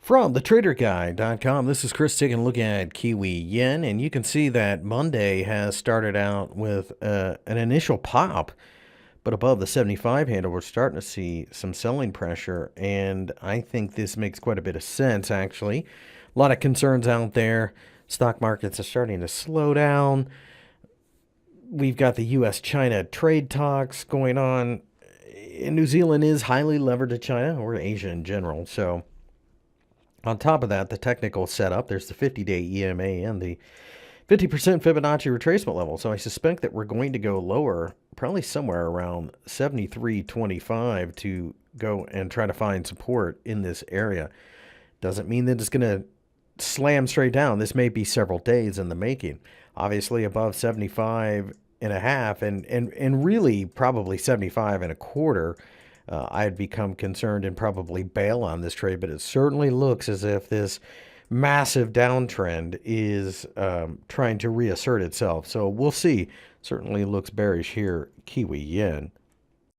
From thetraderguy.com, this is Chris taking a look at Kiwi yen, and you can see that Monday has started out with an initial pop, but above the 75 handle, we're starting to see some selling pressure, and I think this makes quite a bit of sense, actually. A lot of concerns out there. Stock markets are starting to slow down. We've got the U.S.-China trade talks going on. And New Zealand is highly levered to China, or Asia in general, so on top of that, the technical setup, there's the 50-day EMA and the 50% Fibonacci retracement level. So I suspect that we're going to go lower, probably somewhere around 73.25 to go and try to find support in this area. Doesn't mean that it's going to slam straight down. This may be several days in the making. Obviously above 75 and a half and really probably 75 and a quarter. I'd become concerned and probably bail on this trade, but it certainly looks as if this massive downtrend is trying to reassert itself. So we'll see. Certainly looks bearish here, Kiwi yen.